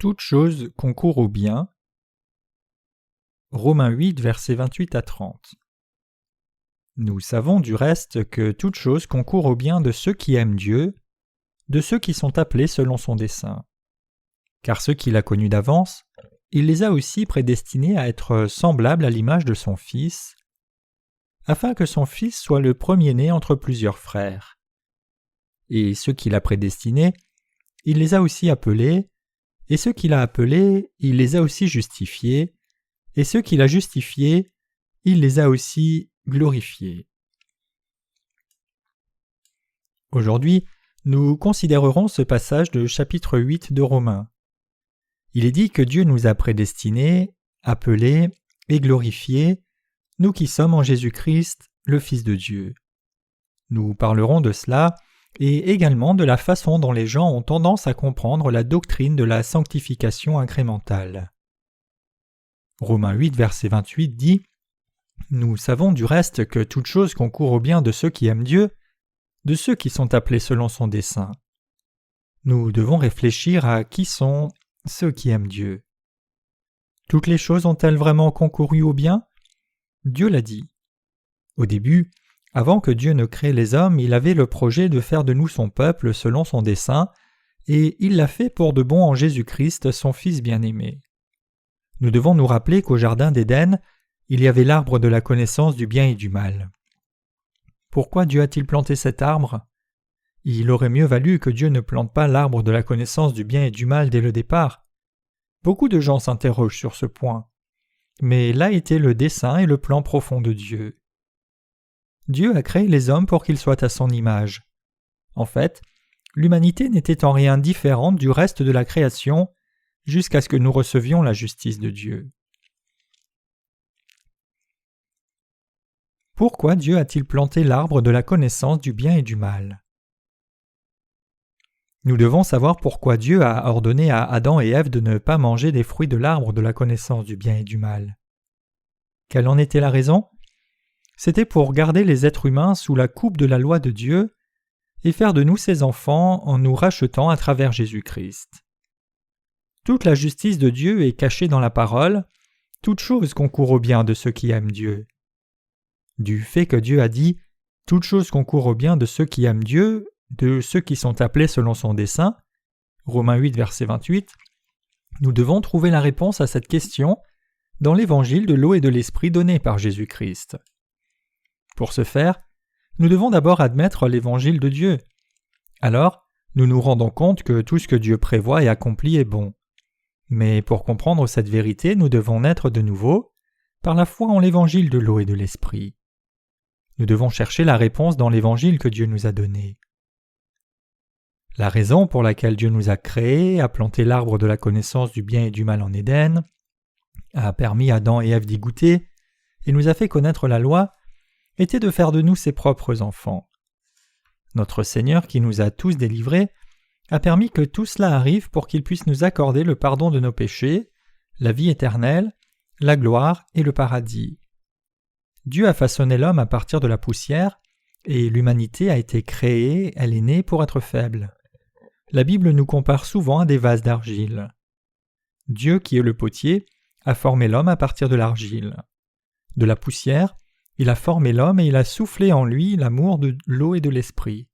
Toute chose concourt au bien. Romains 8, versets 28 à 30. Nous savons du reste que toute chose concourt au bien de ceux qui aiment Dieu, de ceux qui sont appelés selon son dessein. Car ceux qu'il a connus d'avance, il les a aussi prédestinés à être semblables à l'image de son Fils, afin que son Fils soit le premier-né entre plusieurs frères. Et ceux qu'il a prédestinés, il les a aussi appelés, et ceux qu'il a appelés, il les a aussi justifiés, et ceux qu'il a justifiés, il les a aussi glorifiés. Aujourd'hui, nous considérerons ce passage de chapitre 8 de Romains. Il est dit que Dieu nous a prédestinés, appelés et glorifiés, nous qui sommes en Jésus-Christ, le Fils de Dieu. Nous parlerons de cela et également de la façon dont les gens ont tendance à comprendre la doctrine de la sanctification incrémentale. Romains 8, verset 28 dit « Nous savons du reste que toute chose concourt au bien de ceux qui aiment Dieu, de ceux qui sont appelés selon son dessein. » Nous devons réfléchir à qui sont ceux qui aiment Dieu. Toutes les choses ont-elles vraiment concouru au bien? Dieu l'a dit. Au début, avant que Dieu ne crée les hommes, il avait le projet de faire de nous son peuple selon son dessein, et il l'a fait pour de bon en Jésus-Christ, son Fils bien-aimé. Nous devons nous rappeler qu'au jardin d'Éden, il y avait l'arbre de la connaissance du bien et du mal. Pourquoi Dieu a-t-il planté cet arbre? Il aurait mieux valu que Dieu ne plante pas l'arbre de la connaissance du bien et du mal dès le départ. Beaucoup de gens s'interrogent sur ce point. Mais là était le dessein et le plan profond de Dieu. Dieu a créé les hommes pour qu'ils soient à son image. En fait, l'humanité n'était en rien différente du reste de la création jusqu'à ce que nous recevions la justice de Dieu. Pourquoi Dieu a-t-il planté l'arbre de la connaissance du bien et du mal? Nous devons savoir pourquoi Dieu a ordonné à Adam et Ève de ne pas manger des fruits de l'arbre de la connaissance du bien et du mal. Quelle en était la raison? C'était pour garder les êtres humains sous la coupe de la loi de Dieu et faire de nous ses enfants en nous rachetant à travers Jésus-Christ. Toute la justice de Dieu est cachée dans la parole, toute chose concourt au bien de ceux qui aiment Dieu. Du fait que Dieu a dit « toute chose concourt au bien de ceux qui aiment Dieu », de ceux qui sont appelés selon son dessein, Romains 8, verset 28, nous devons trouver la réponse à cette question dans l'évangile de l'eau et de l'esprit donné par Jésus-Christ. Pour ce faire, nous devons d'abord admettre l'évangile de Dieu. Alors, nous nous rendons compte que tout ce que Dieu prévoit et accomplit est bon. Mais pour comprendre cette vérité, nous devons naître de nouveau par la foi en l'évangile de l'eau et de l'esprit. Nous devons chercher la réponse dans l'évangile que Dieu nous a donné. La raison pour laquelle Dieu nous a créés, a planté l'arbre de la connaissance du bien et du mal en Éden, a permis à Adam et Ève d'y goûter, et nous a fait connaître la loi, était de faire de nous ses propres enfants. Notre Seigneur, qui nous a tous délivrés, a permis que tout cela arrive pour qu'il puisse nous accorder le pardon de nos péchés, la vie éternelle, la gloire et le paradis. Dieu a façonné l'homme à partir de la poussière, et l'humanité a été créée, elle est née pour être faible. La Bible nous compare souvent à des vases d'argile. Dieu, qui est le potier, a formé l'homme à partir de l'argile. De la poussière, il a formé l'homme et il a soufflé en lui l'amour de l'eau et de l'esprit.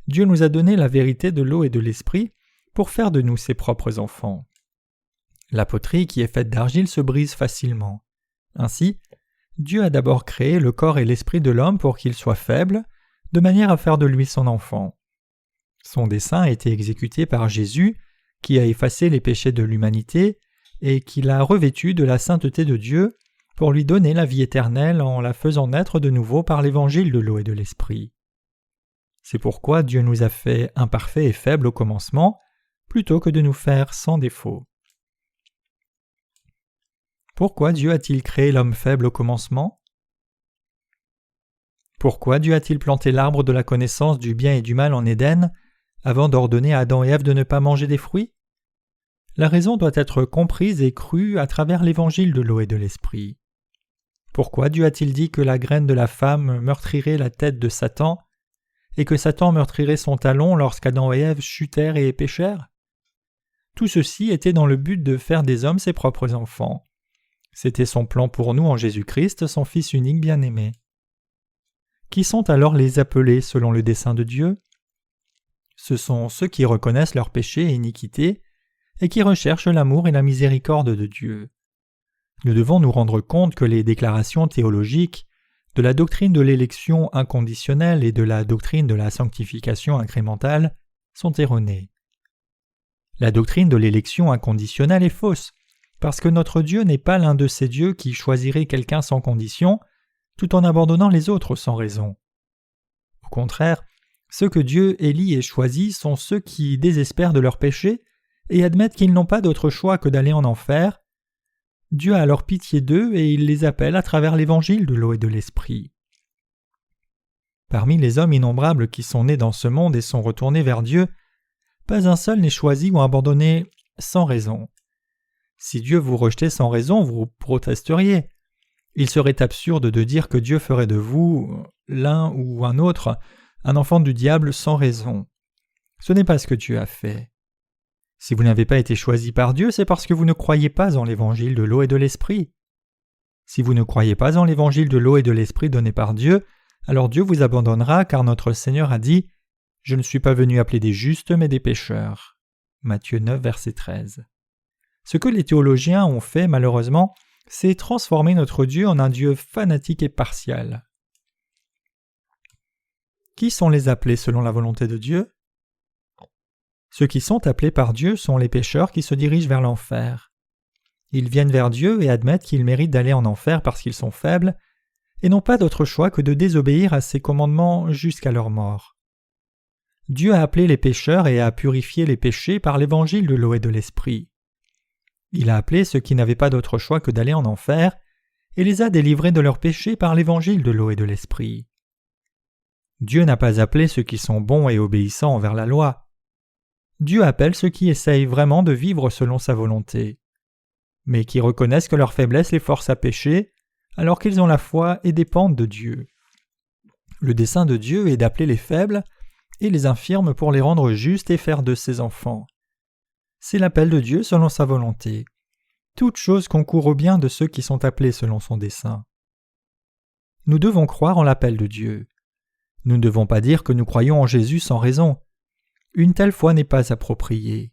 Dieu nous a donné la vérité de l'eau et de l'esprit pour faire de nous ses propres enfants. La poterie qui est faite d'argile se brise facilement. Ainsi, Dieu a d'abord créé le corps et l'esprit de l'homme pour qu'il soit faible, de manière à faire de lui son enfant. Son dessein a été exécuté par Jésus, qui a effacé les péchés de l'humanité et qui l'a revêtu de la sainteté de Dieu pour lui donner la vie éternelle en la faisant naître de nouveau par l'évangile de l'eau et de l'esprit. C'est pourquoi Dieu nous a fait imparfaits et faibles au commencement, plutôt que de nous faire sans défaut. Pourquoi Dieu a-t-il créé l'homme faible au commencement? Pourquoi Dieu a-t-il planté l'arbre de la connaissance du bien et du mal en Éden avant d'ordonner à Adam et Ève de ne pas manger des fruits? La raison doit être comprise et crue à travers l'évangile de l'eau et de l'esprit. Pourquoi Dieu a-t-il dit que la graine de la femme meurtrirait la tête de Satan et que Satan meurtrirait son talon lorsqu'Adam et Ève chutèrent et péchèrent? Tout ceci était dans le but de faire des hommes ses propres enfants. C'était son plan pour nous en Jésus-Christ, son Fils unique bien-aimé. Qui sont alors les appelés selon le dessein de Dieu? Ce sont ceux qui reconnaissent leurs péchés et iniquités et qui recherchent l'amour et la miséricorde de Dieu. Nous devons nous rendre compte que les déclarations théologiques de la doctrine de l'élection inconditionnelle et de la doctrine de la sanctification incrémentale sont erronées. La doctrine de l'élection inconditionnelle est fausse, parce que notre Dieu n'est pas l'un de ces dieux qui choisirait quelqu'un sans condition, tout en abandonnant les autres sans raison. Au contraire, ceux que Dieu élit et choisit sont ceux qui désespèrent de leurs péchés et admettent qu'ils n'ont pas d'autre choix que d'aller en enfer. Dieu a alors pitié d'eux et il les appelle à travers l'évangile de l'eau et de l'esprit. Parmi les hommes innombrables qui sont nés dans ce monde et sont retournés vers Dieu, pas un seul n'est choisi ou abandonné sans raison. Si Dieu vous rejetait sans raison, vous protesteriez. Il serait absurde de dire que Dieu ferait de vous, l'un ou un autre, un enfant du diable sans raison. Ce n'est pas ce que Dieu a fait. Si vous n'avez pas été choisi par Dieu, c'est parce que vous ne croyez pas en l'évangile de l'eau et de l'esprit. Si vous ne croyez pas en l'évangile de l'eau et de l'esprit donné par Dieu, alors Dieu vous abandonnera car notre Seigneur a dit « Je ne suis pas venu appeler des justes mais des pécheurs ». Matthieu 9, verset 13. Ce que les théologiens ont fait, malheureusement, c'est transformer notre Dieu en un Dieu fanatique et partial. Qui sont les appelés selon la volonté de Dieu? Ceux qui sont appelés par Dieu sont les pécheurs qui se dirigent vers l'enfer. Ils viennent vers Dieu et admettent qu'ils méritent d'aller en enfer parce qu'ils sont faibles, et n'ont pas d'autre choix que de désobéir à ses commandements jusqu'à leur mort. Dieu a appelé les pécheurs et a purifié les péchés par l'évangile de l'eau et de l'esprit. Il a appelé ceux qui n'avaient pas d'autre choix que d'aller en enfer, et les a délivrés de leurs péchés par l'évangile de l'eau et de l'esprit. Dieu n'a pas appelé ceux qui sont bons et obéissants envers la loi. Dieu appelle ceux qui essayent vraiment de vivre selon sa volonté, mais qui reconnaissent que leur faiblesse les force à pécher, alors qu'ils ont la foi et dépendent de Dieu. Le dessein de Dieu est d'appeler les faibles et les infirmes pour les rendre justes et faire de ses enfants. C'est l'appel de Dieu selon sa volonté. Toute chose concourt au bien de ceux qui sont appelés selon son dessein. Nous devons croire en l'appel de Dieu. Nous ne devons pas dire que nous croyons en Jésus sans raison. Une telle foi n'est pas appropriée.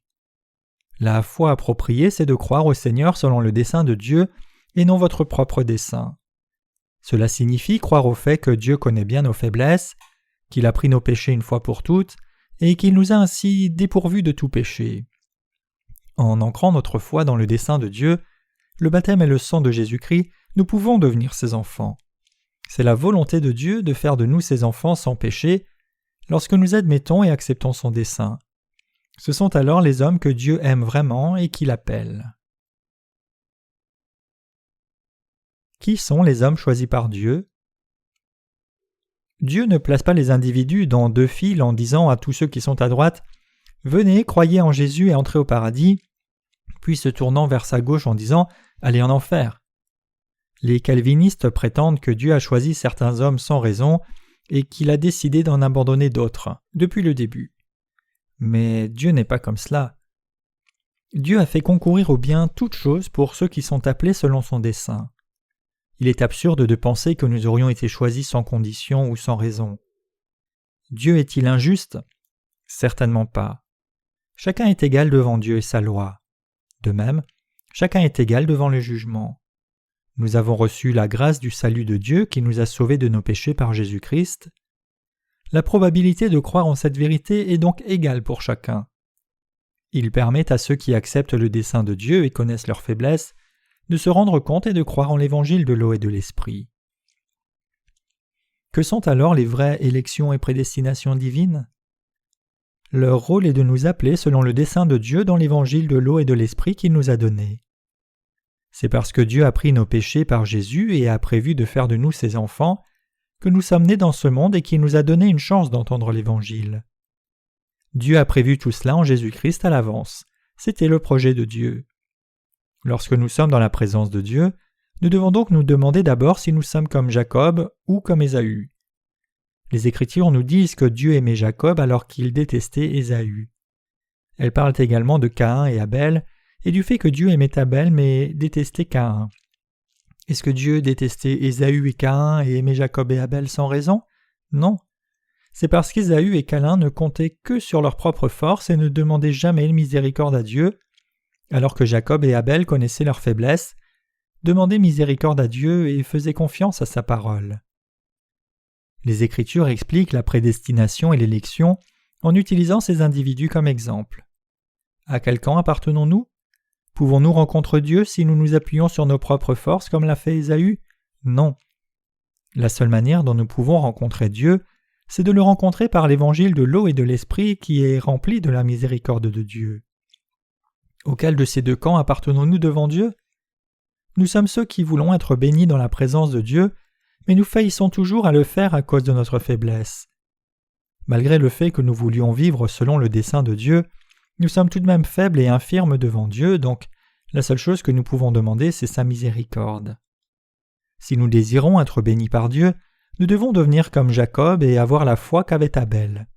La foi appropriée, c'est de croire au Seigneur selon le dessein de Dieu et non votre propre dessein. Cela signifie croire au fait que Dieu connaît bien nos faiblesses, qu'il a pris nos péchés une fois pour toutes et qu'il nous a ainsi dépourvus de tout péché. En ancrant notre foi dans le dessein de Dieu, le baptême et le sang de Jésus-Christ, nous pouvons devenir ses enfants. C'est la volonté de Dieu de faire de nous ses enfants sans péché lorsque nous admettons et acceptons son dessein. Ce sont alors les hommes que Dieu aime vraiment et qu'il appelle. Qui sont les hommes choisis par Dieu? Dieu ne place pas les individus dans deux files en disant à tous ceux qui sont à droite « Venez, croyez en Jésus et entrez au paradis », puis se tournant vers sa gauche en disant « Allez en enfer ». Les calvinistes prétendent que Dieu a choisi certains hommes sans raison et qu'il a décidé d'en abandonner d'autres, depuis le début. Mais Dieu n'est pas comme cela. Dieu a fait concourir au bien toutes choses pour ceux qui sont appelés selon son dessein. Il est absurde de penser que nous aurions été choisis sans condition ou sans raison. Dieu est-il injuste? Certainement pas. Chacun est égal devant Dieu et sa loi. De même, chacun est égal devant le jugement. Nous avons reçu la grâce du salut de Dieu qui nous a sauvés de nos péchés par Jésus-Christ. La probabilité de croire en cette vérité est donc égale pour chacun. Il permet à ceux qui acceptent le dessein de Dieu et connaissent leurs faiblesses de se rendre compte et de croire en l'évangile de l'eau et de l'esprit. Que sont alors les vraies élections et prédestinations divines? Leur rôle est de nous appeler selon le dessein de Dieu dans l'évangile de l'eau et de l'esprit qu'il nous a donné. C'est parce que Dieu a pris nos péchés par Jésus et a prévu de faire de nous ses enfants que nous sommes nés dans ce monde et qu'il nous a donné une chance d'entendre l'évangile. Dieu a prévu tout cela en Jésus-Christ à l'avance. C'était le projet de Dieu. Lorsque nous sommes dans la présence de Dieu, nous devons donc nous demander d'abord si nous sommes comme Jacob ou comme Ésaü. Les Écritures nous disent que Dieu aimait Jacob alors qu'il détestait Ésaü. Elles parlent également de Caïn et Abel, et du fait que Dieu aimait Abel mais détestait Caïn. Est-ce que Dieu détestait Ésaü et Caïn et aimait Jacob et Abel sans raison? Non. C'est parce qu'Ésaü et Caïn ne comptaient que sur leur propre force et ne demandaient jamais une miséricorde à Dieu, alors que Jacob et Abel connaissaient leur faiblesse, demandaient miséricorde à Dieu et faisaient confiance à sa parole. Les Écritures expliquent la prédestination et l'élection en utilisant ces individus comme exemple. À quel camp appartenons-nous? Pouvons-nous rencontrer Dieu si nous nous appuyons sur nos propres forces comme l'a fait Ésaü? Non. La seule manière dont nous pouvons rencontrer Dieu, c'est de le rencontrer par l'évangile de l'eau et de l'esprit qui est rempli de la miséricorde de Dieu. Auquel de ces deux camps appartenons-nous devant Dieu? Nous sommes ceux qui voulons être bénis dans la présence de Dieu, mais nous faillissons toujours à le faire à cause de notre faiblesse. Malgré le fait que nous voulions vivre selon le dessein de Dieu, nous sommes tout de même faibles et infirmes devant Dieu, donc la seule chose que nous pouvons demander, c'est sa miséricorde. Si nous désirons être bénis par Dieu, nous devons devenir comme Jacob et avoir la foi qu'avait Abel.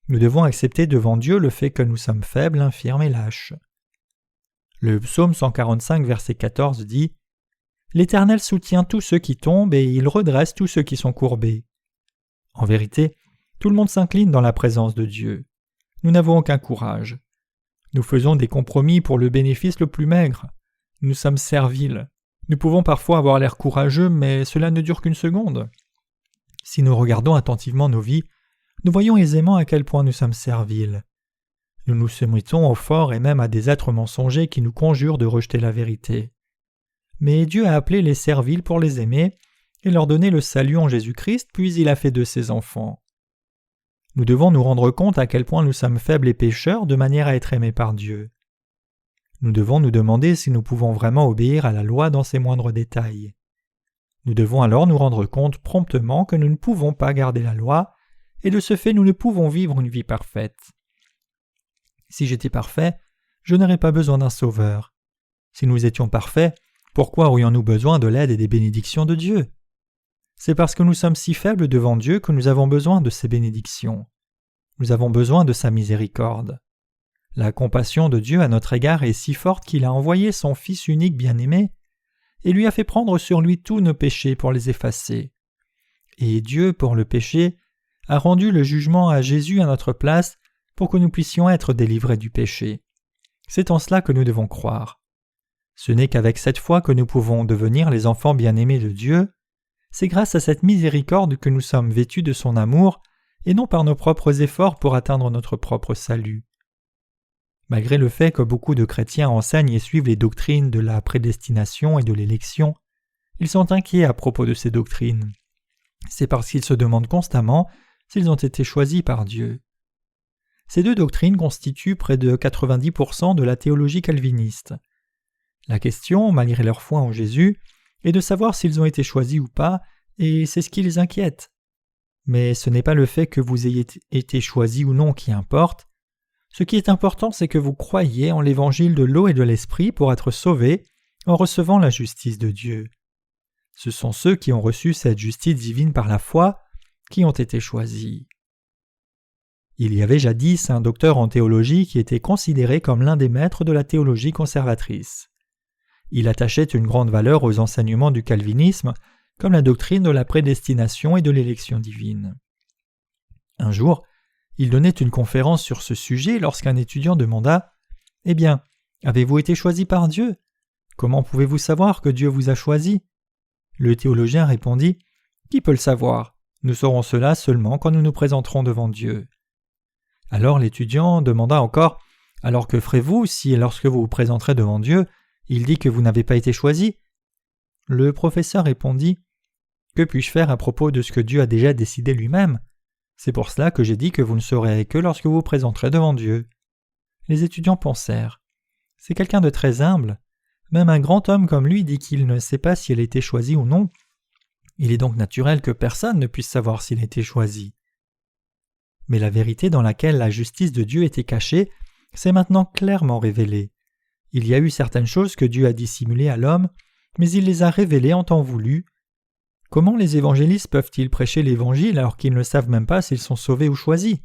Nous devons accepter devant Dieu le fait que nous sommes faibles, infirmes et lâches. Le psaume 145, verset 14 dit « L'Éternel soutient tous ceux qui tombent et il redresse tous ceux qui sont courbés. » En vérité, tout le monde s'incline dans la présence de Dieu. Nous n'avons aucun courage. Nous faisons des compromis pour le bénéfice le plus maigre. Nous sommes serviles. Nous pouvons parfois avoir l'air courageux, mais cela ne dure qu'une seconde. Si nous regardons attentivement nos vies, nous voyons aisément à quel point nous sommes serviles. Nous nous soumettons aux forts et même à des êtres mensongers qui nous conjurent de rejeter la vérité. Mais Dieu a appelé les serviles pour les aimer et leur donner le salut en Jésus-Christ, puis il a fait d'eux ses enfants. Nous devons nous rendre compte à quel point nous sommes faibles et pécheurs de manière à être aimés par Dieu. Nous devons nous demander si nous pouvons vraiment obéir à la loi dans ses moindres détails. Nous devons alors nous rendre compte promptement que nous ne pouvons pas garder la loi, et de ce fait nous ne pouvons vivre une vie parfaite. Si j'étais parfait, je n'aurais pas besoin d'un sauveur. Si nous étions parfaits, pourquoi aurions-nous besoin de l'aide et des bénédictions de Dieu? C'est parce que nous sommes si faibles devant Dieu que nous avons besoin de ses bénédictions. Nous avons besoin de sa miséricorde. La compassion de Dieu à notre égard est si forte qu'il a envoyé son Fils unique bien-aimé et lui a fait prendre sur lui tous nos péchés pour les effacer. Et Dieu, pour le péché, a rendu le jugement à Jésus à notre place pour que nous puissions être délivrés du péché. C'est en cela que nous devons croire. Ce n'est qu'avec cette foi que nous pouvons devenir les enfants bien-aimés de Dieu. C'est grâce à cette miséricorde que nous sommes vêtus de son amour et non par nos propres efforts pour atteindre notre propre salut. Malgré le fait que beaucoup de chrétiens enseignent et suivent les doctrines de la prédestination et de l'élection, ils sont inquiets à propos de ces doctrines. C'est parce qu'ils se demandent constamment s'ils ont été choisis par Dieu. Ces deux doctrines constituent près de 90% de la théologie calviniste. La question, malgré leur foi en Jésus, est de savoir s'ils ont été choisis ou pas, et c'est ce qui les inquiète. Mais ce n'est pas le fait que vous ayez été choisis ou non qui importe. Ce qui est important, c'est que vous croyiez en l'évangile de l'eau et de l'esprit pour être sauvés en recevant la justice de Dieu. Ce sont ceux qui ont reçu cette justice divine par la foi qui ont été choisis. Il y avait jadis un docteur en théologie qui était considéré comme l'un des maîtres de la théologie conservatrice. Il attachait une grande valeur aux enseignements du calvinisme, comme la doctrine de la prédestination et de l'élection divine. Un jour, il donnait une conférence sur ce sujet lorsqu'un étudiant demanda « Eh bien, avez-vous été choisi par Dieu? Comment pouvez-vous savoir que Dieu vous a choisi ?» Le théologien répondit « Qui peut le savoir? Nous saurons cela seulement quand nous nous présenterons devant Dieu. » Alors l'étudiant demanda encore « Alors que ferez-vous si, lorsque vous vous présenterez devant Dieu, il dit que vous n'avez pas été choisi ?» Le professeur répondit « Que puis-je faire à propos de ce que Dieu a déjà décidé lui-même? C'est pour cela que j'ai dit que vous ne saurez que lorsque vous vous présenterez devant Dieu. » Les étudiants pensèrent « C'est quelqu'un de très humble. Même un grand homme comme lui dit qu'il ne sait pas si elle a été choisie ou non. Il est donc naturel que personne ne puisse savoir s'il a été choisi. » Mais la vérité dans laquelle la justice de Dieu était cachée s'est maintenant clairement révélée. Il y a eu certaines choses que Dieu a dissimulées à l'homme, mais il les a révélées en temps voulu. Comment les évangélistes peuvent-ils prêcher l'Évangile alors qu'ils ne savent même pas s'ils sont sauvés ou choisis?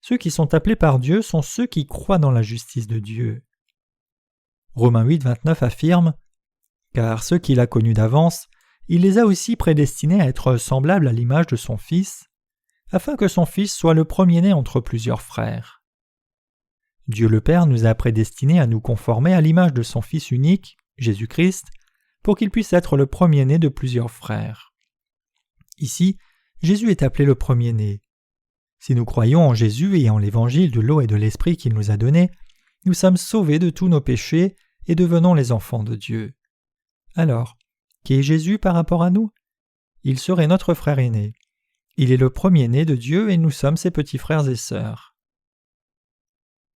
ceux qui sont appelés par Dieu sont ceux qui croient dans la justice de Dieu. Romains 8, 29 affirme « Car ceux qu'il a connus d'avance, il les a aussi prédestinés à être semblables à l'image de son Fils, afin que son Fils soit le premier-né entre plusieurs frères. » Dieu le Père nous a prédestinés à nous conformer à l'image de son Fils unique, Jésus-Christ, pour qu'il puisse être le premier-né de plusieurs frères. Ici, Jésus est appelé le premier-né. Si nous croyons en Jésus et en l'évangile de l'eau et de l'esprit qu'il nous a donné, nous sommes sauvés de tous nos péchés et devenons les enfants de Dieu. Alors, qui est Jésus par rapport à nous? Il serait notre frère aîné. Il est le premier-né de Dieu et nous sommes ses petits frères et sœurs.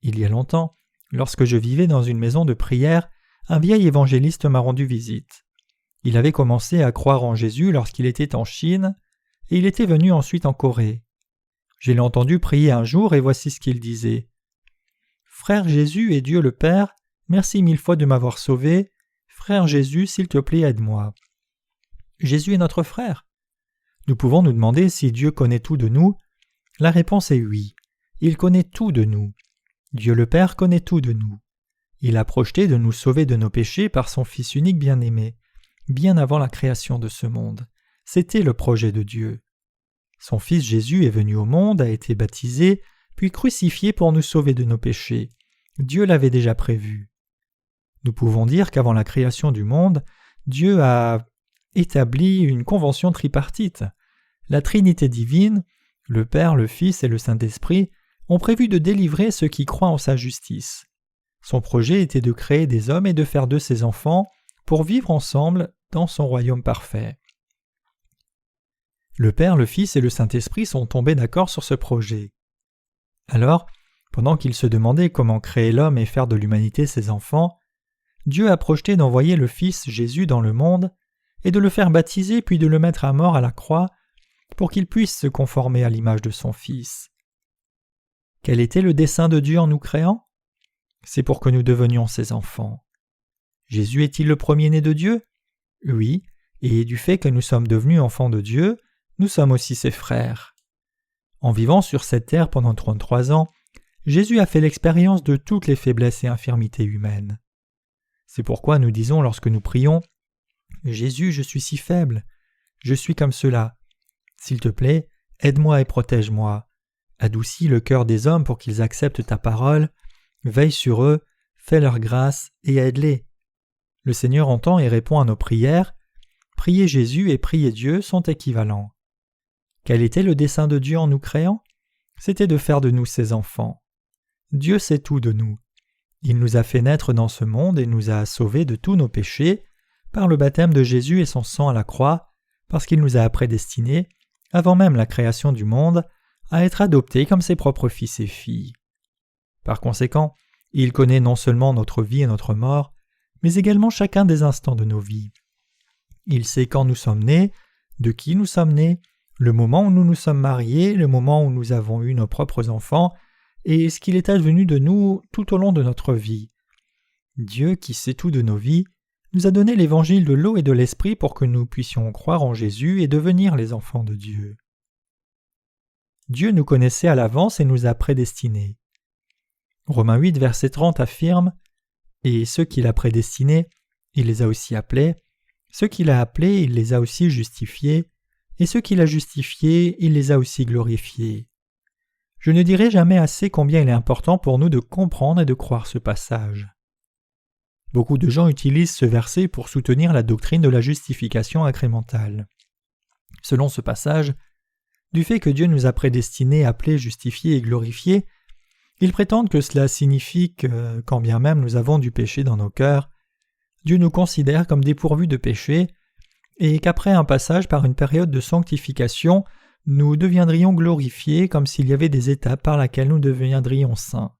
Il y a longtemps, lorsque je vivais dans une maison de prière, un vieil évangéliste m'a rendu visite. Il avait commencé à croire en Jésus lorsqu'il était en Chine et il était venu ensuite en Corée. Je l'ai entendu prier un jour et voici ce qu'il disait. « Frère Jésus et Dieu le Père, merci 1000 fois de m'avoir sauvé. Frère Jésus, s'il te plaît, aide-moi. » Jésus est notre frère. Nous pouvons nous demander si Dieu connaît tout de nous. La réponse est oui. Il connaît tout de nous. Dieu le Père connaît tout de nous. Il a projeté de nous sauver de nos péchés par son Fils unique bien-aimé, bien avant la création de ce monde. C'était le projet de Dieu. Son Fils Jésus est venu au monde, a été baptisé, puis crucifié pour nous sauver de nos péchés. Dieu l'avait déjà prévu. Nous pouvons dire qu'avant la création du monde, Dieu a établi une convention tripartite. La Trinité divine, le Père, le Fils et le Saint-Esprit, ont prévu de délivrer ceux qui croient en sa justice. Son projet était de créer des hommes et de faire d'eux ses enfants pour vivre ensemble dans son royaume parfait. Le Père, le Fils et le Saint-Esprit sont tombés d'accord sur ce projet. Alors, pendant qu'ils se demandaient comment créer l'homme et faire de l'humanité ses enfants, Dieu a projeté d'envoyer le Fils Jésus dans le monde et de le faire baptiser puis de le mettre à mort à la croix pour qu'il puisse se conformer à l'image de son Fils. Quel était le dessein de Dieu en nous créant? C'est pour que nous devenions ses enfants. Jésus est-il le premier-né de Dieu? Oui, et du fait que nous sommes devenus enfants de Dieu, nous sommes aussi ses frères. En vivant sur cette terre pendant 33 ans, Jésus a fait l'expérience de toutes les faiblesses et infirmités humaines. C'est pourquoi nous disons lorsque nous prions « Jésus, je suis si faible, je suis comme cela. S'il te plaît, aide-moi et protège-moi. Adoucis le cœur des hommes pour qu'ils acceptent ta parole. Veille sur eux, fais leur grâce et aide-les. » Le Seigneur entend et répond à nos prières. Prier Jésus et prier Dieu sont équivalents. Quel était le dessein de Dieu en nous créant? C'était de faire de nous ses enfants. Dieu sait tout de nous. Il nous a fait naître dans ce monde et nous a sauvés de tous nos péchés par le baptême de Jésus et son sang à la croix, parce qu'il nous a prédestinés, avant même la création du monde, à être adoptés comme ses propres fils et filles. Par conséquent, il connaît non seulement notre vie et notre mort, mais également chacun des instants de nos vies. Il sait quand nous sommes nés, de qui nous sommes nés, le moment où nous nous sommes mariés, le moment où nous avons eu nos propres enfants, et ce qu'il est advenu de nous tout au long de notre vie. Dieu, qui sait tout de nos vies, nous a donné l'évangile de l'eau et de l'esprit pour que nous puissions croire en Jésus et devenir les enfants de Dieu. Dieu nous connaissait à l'avance et nous a prédestinés. Romains 8, verset 30 affirme « Et ceux qu'il a prédestinés, il les a aussi appelés, ceux qu'il a appelés, il les a aussi justifiés, et ceux qu'il a justifiés, il les a aussi glorifiés. » Je ne dirai jamais assez combien il est important pour nous de comprendre et de croire ce passage. Beaucoup de gens utilisent ce verset pour soutenir la doctrine de la justification incrémentale. Selon ce passage, du fait que Dieu nous a prédestinés, appelés, justifiés et glorifiés, ils prétendent que cela signifie que, quand bien même nous avons du péché dans nos cœurs, Dieu nous considère comme dépourvus de péché, et qu'après un passage par une période de sanctification, nous deviendrions glorifiés comme s'il y avait des étapes par lesquelles nous deviendrions saints.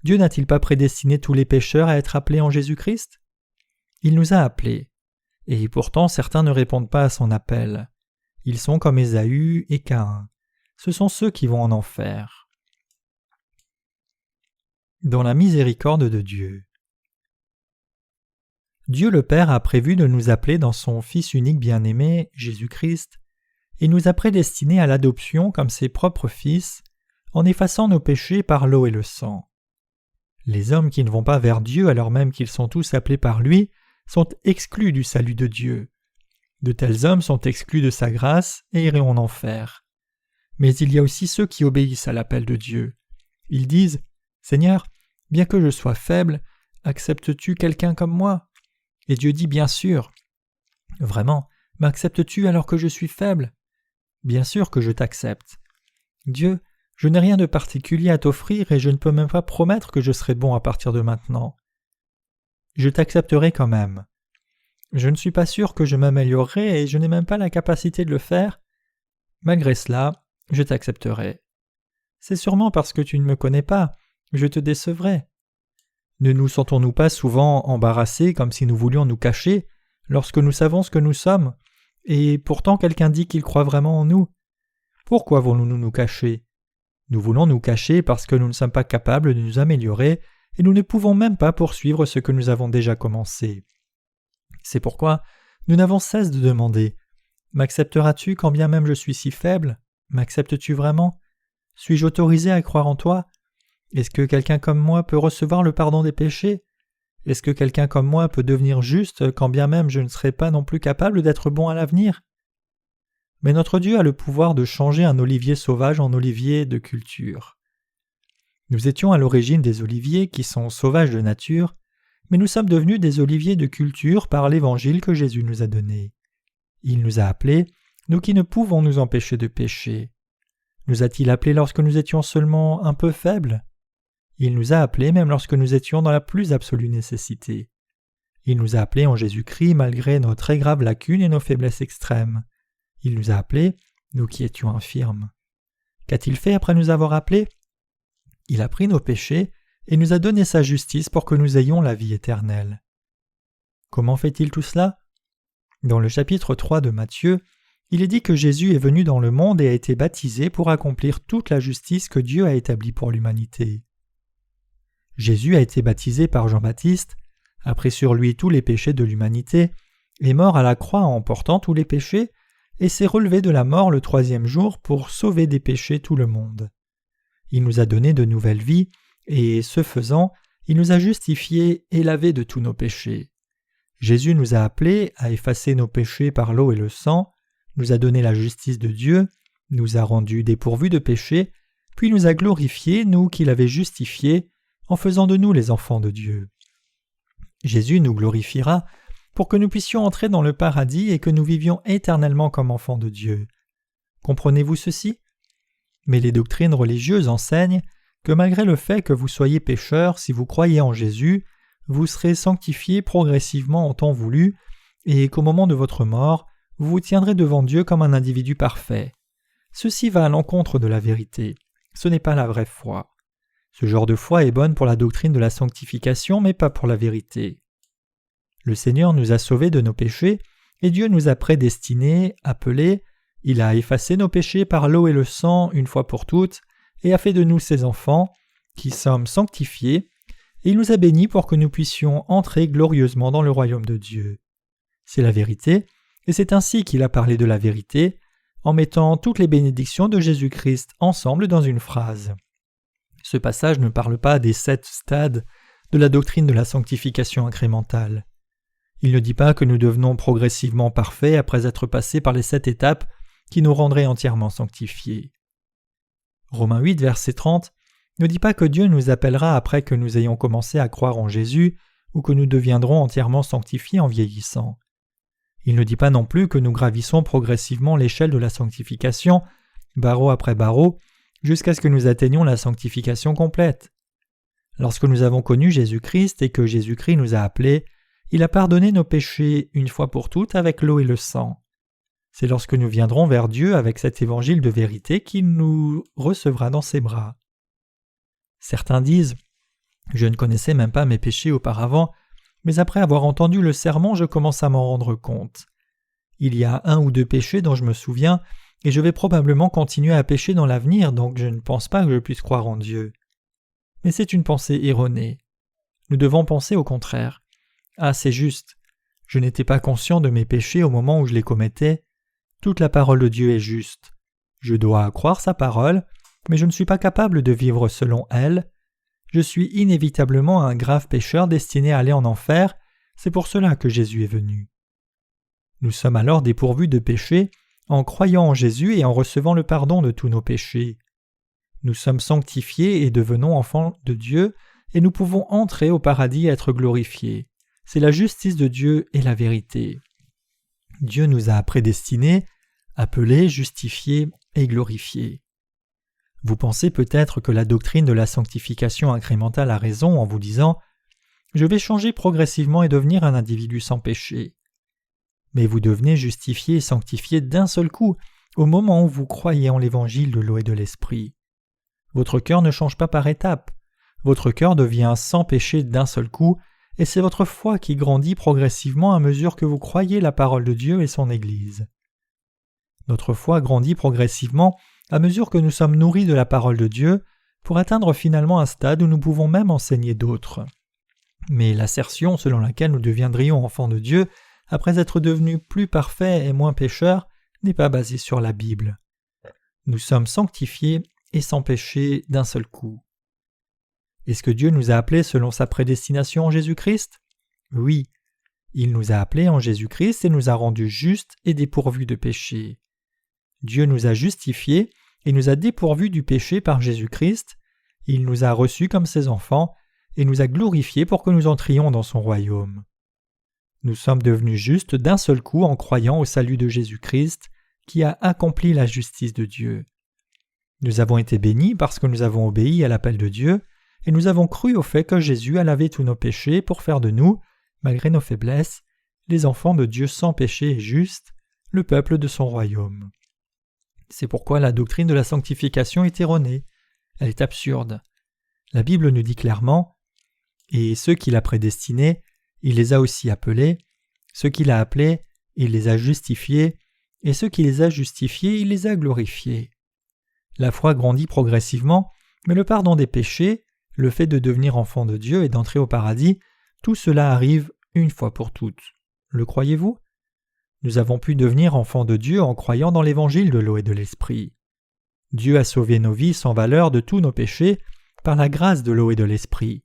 Dieu n'a-t-il pas prédestiné tous les pécheurs à être appelés en Jésus-Christ? Il nous a appelés, et pourtant certains ne répondent pas à son appel. Ils sont comme Ésaü et Caïn. Ce sont ceux qui vont en enfer. Dans la miséricorde de Dieu. Dieu le Père a prévu de nous appeler dans son Fils unique bien-aimé, Jésus-Christ, et nous a prédestinés à l'adoption comme ses propres fils, en effaçant nos péchés par l'eau et le sang. Les hommes qui ne vont pas vers Dieu alors même qu'ils sont tous appelés par lui sont exclus du salut de Dieu. De tels hommes sont exclus de sa grâce et iront en enfer. Mais il y a aussi ceux qui obéissent à l'appel de Dieu. Ils disent « Seigneur, bien que je sois faible, acceptes-tu quelqu'un comme moi ?» Et Dieu dit « Bien sûr. » « Vraiment, m'acceptes-tu alors que je suis faible ? » Bien sûr que je t'accepte. Dieu, je n'ai rien de particulier à t'offrir et je ne peux même pas promettre que je serai bon à partir de maintenant. Je t'accepterai quand même. Je ne suis pas sûr que je m'améliorerai et je n'ai même pas la capacité de le faire. Malgré cela, je t'accepterai. C'est sûrement parce que tu ne me connais pas, je te décevrai. Ne nous sentons-nous pas souvent embarrassés comme si nous voulions nous cacher lorsque nous savons ce que nous sommes, et pourtant quelqu'un dit qu'il croit vraiment en nous? Pourquoi voulons-nous nous cacher? Nous voulons nous cacher parce que nous ne sommes pas capables de nous améliorer et nous ne pouvons même pas poursuivre ce que nous avons déjà commencé. C'est pourquoi nous n'avons cesse de demander « M'accepteras-tu quand bien même je suis si faible? M'acceptes-tu vraiment? Suis-je autorisé à croire en toi? Est-ce que quelqu'un comme moi peut recevoir le pardon des péchés? Est-ce que quelqu'un comme moi peut devenir juste quand bien même je ne serai pas non plus capable d'être bon à l'avenir? » Mais notre Dieu a le pouvoir de changer un olivier sauvage en olivier de culture. Nous étions à l'origine des oliviers qui sont sauvages de nature, mais nous sommes devenus des oliviers de culture par l'évangile que Jésus nous a donné. Il nous a appelés, nous qui ne pouvons nous empêcher de pécher. Nous a-t-il appelés lorsque nous étions seulement un peu faibles? Il nous a appelés même lorsque nous étions dans la plus absolue nécessité. Il nous a appelés en Jésus-Christ malgré nos très graves lacunes et nos faiblesses extrêmes. Il nous a appelés, nous qui étions infirmes. Qu'a-t-il fait après nous avoir appelés? Il a pris nos péchés et nous a donné sa justice pour que nous ayons la vie éternelle. Comment fait-il tout cela? Dans le chapitre 3 de Matthieu, il est dit que Jésus est venu dans le monde et a été baptisé pour accomplir toute la justice que Dieu a établie pour l'humanité. Jésus a été baptisé par Jean-Baptiste, a pris sur lui tous les péchés de l'humanité, est mort à la croix en portant tous les péchés, et s'est relevé de la mort le 3e jour pour sauver des péchés tout le monde. Il nous a donné de nouvelles vies, et ce faisant, il nous a justifiés et lavés de tous nos péchés. Jésus nous a appelés à effacer nos péchés par l'eau et le sang, nous a donné la justice de Dieu, nous a rendus dépourvus de péché, puis nous a glorifiés, nous qui l'avait justifiés, en faisant de nous les enfants de Dieu. Jésus nous glorifiera pour que nous puissions entrer dans le paradis et que nous vivions éternellement comme enfants de Dieu. Comprenez-vous ceci? Mais les doctrines religieuses enseignent que malgré le fait que vous soyez pécheurs, si vous croyez en Jésus, vous serez sanctifiés progressivement en temps voulu et qu'au moment de votre mort, vous vous tiendrez devant Dieu comme un individu parfait. Ceci va à l'encontre de la vérité. Ce n'est pas la vraie foi. Ce genre de foi est bonne pour la doctrine de la sanctification, mais pas pour la vérité. Le Seigneur nous a sauvés de nos péchés, et Dieu nous a prédestinés, appelés, il a effacé nos péchés par l'eau et le sang une fois pour toutes, et a fait de nous ses enfants, qui sommes sanctifiés, et il nous a bénis pour que nous puissions entrer glorieusement dans le royaume de Dieu. C'est la vérité, et c'est ainsi qu'il a parlé de la vérité, en mettant toutes les bénédictions de Jésus-Christ ensemble dans une phrase. Ce passage ne parle pas des 7 stades de la doctrine de la sanctification incrémentale. Il ne dit pas que nous devenons progressivement parfaits après être passés par les 7 étapes qui nous rendraient entièrement sanctifiés. Romains 8, verset 30 ne dit pas que Dieu nous appellera après que nous ayons commencé à croire en Jésus ou que nous deviendrons entièrement sanctifiés en vieillissant. Il ne dit pas non plus que nous gravissons progressivement l'échelle de la sanctification, barreau après barreau, jusqu'à ce que nous atteignions la sanctification complète. Lorsque nous avons connu Jésus-Christ et que Jésus-Christ nous a appelés, il a pardonné nos péchés une fois pour toutes avec l'eau et le sang. C'est lorsque nous viendrons vers Dieu avec cet évangile de vérité qu'il nous recevra dans ses bras. Certains disent « Je ne connaissais même pas mes péchés auparavant, mais après avoir entendu le sermon, je commence à m'en rendre compte. Il y a 1 ou 2 péchés dont je me souviens, et je vais probablement continuer à pécher dans l'avenir, donc je ne pense pas que je puisse croire en Dieu. » Mais c'est une pensée erronée. Nous devons penser au contraire. « Ah, c'est juste. Je n'étais pas conscient de mes péchés au moment où je les commettais. Toute la parole de Dieu est juste. Je dois croire sa parole, mais je ne suis pas capable de vivre selon elle. Je suis inévitablement un grave pécheur destiné à aller en enfer, c'est pour cela que Jésus est venu. Nous sommes alors dépourvus de péché en croyant en Jésus et en recevant le pardon de tous nos péchés. Nous sommes sanctifiés et devenons enfants de Dieu, et nous pouvons entrer au paradis et être glorifiés. C'est la justice de Dieu et la vérité. Dieu nous a prédestinés, appelés, justifiés et glorifiés. Vous pensez peut-être que la doctrine de la sanctification incrémentale a raison en vous disant « Je vais changer progressivement et devenir un individu sans péché ». Mais vous devenez justifié et sanctifié d'un seul coup au moment où vous croyez en l'évangile de l'eau et de l'esprit. Votre cœur ne change pas par étapes. Votre cœur devient sans péché d'un seul coup, et c'est votre foi qui grandit progressivement à mesure que vous croyez la parole de Dieu et son Église. Notre foi grandit progressivement à mesure que nous sommes nourris de la parole de Dieu pour atteindre finalement un stade où nous pouvons même enseigner d'autres. Mais l'assertion selon laquelle nous deviendrions enfants de Dieu après être devenus plus parfaits et moins pécheurs n'est pas basée sur la Bible. Nous sommes sanctifiés et sans péché d'un seul coup. Est-ce que Dieu nous a appelés selon sa prédestination en Jésus-Christ? Oui, il nous a appelés en Jésus-Christ et nous a rendus justes et dépourvus de péché. Dieu nous a justifiés et nous a dépourvus du péché par Jésus-Christ. Il nous a reçus comme ses enfants et nous a glorifiés pour que nous entrions dans son royaume. Nous sommes devenus justes d'un seul coup en croyant au salut de Jésus-Christ qui a accompli la justice de Dieu. Nous avons été bénis parce que nous avons obéi à l'appel de Dieu et nous avons cru au fait que Jésus a lavé tous nos péchés pour faire de nous, malgré nos faiblesses, les enfants de Dieu sans péché et justes, le peuple de son royaume. C'est pourquoi la doctrine de la sanctification est erronée. Elle est absurde. La Bible nous dit clairement « Et ceux qu'il a prédestinés, il les a aussi appelés. Ceux qu'il a appelés, il les a justifiés. Et ceux qui les a justifiés, il les a glorifiés. » La foi grandit progressivement, mais le pardon des péchés, le fait de devenir enfant de Dieu et d'entrer au paradis, tout cela arrive une fois pour toutes. Le croyez-vous? Nous avons pu devenir enfants de Dieu en croyant dans l'évangile de l'eau et de l'esprit. Dieu a sauvé nos vies sans valeur de tous nos péchés par la grâce de l'eau et de l'esprit.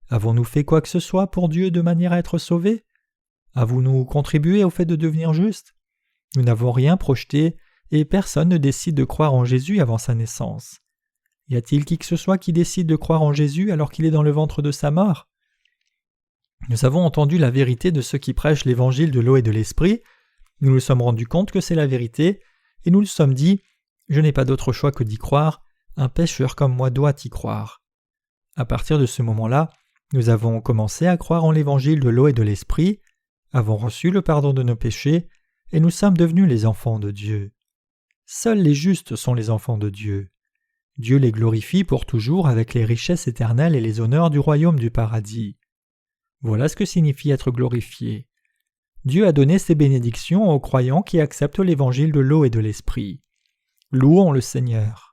Avons-nous fait quoi que ce soit pour Dieu de manière à être sauvés? Avons-nous contribué au fait de devenir justes? Nous n'avons rien projeté et personne ne décide de croire en Jésus avant sa naissance. Y a-t-il qui que ce soit qui décide de croire en Jésus alors qu'il est dans le ventre de sa mort? Nous avons entendu la vérité de ceux qui prêchent l'évangile de l'eau et de l'esprit, nous nous sommes rendus compte que c'est la vérité, et nous nous sommes dit « Je n'ai pas d'autre choix que d'y croire, un pécheur comme moi doit y croire ». À partir de ce moment-là, nous avons commencé à croire en l'évangile de l'eau et de l'esprit, avons reçu le pardon de nos péchés, et nous sommes devenus les enfants de Dieu. Seuls les justes sont les enfants de Dieu. Dieu les glorifie pour toujours avec les richesses éternelles et les honneurs du royaume du paradis. Voilà ce que signifie être glorifié. Dieu a donné ses bénédictions aux croyants qui acceptent l'évangile de l'eau et de l'esprit. Louons le Seigneur.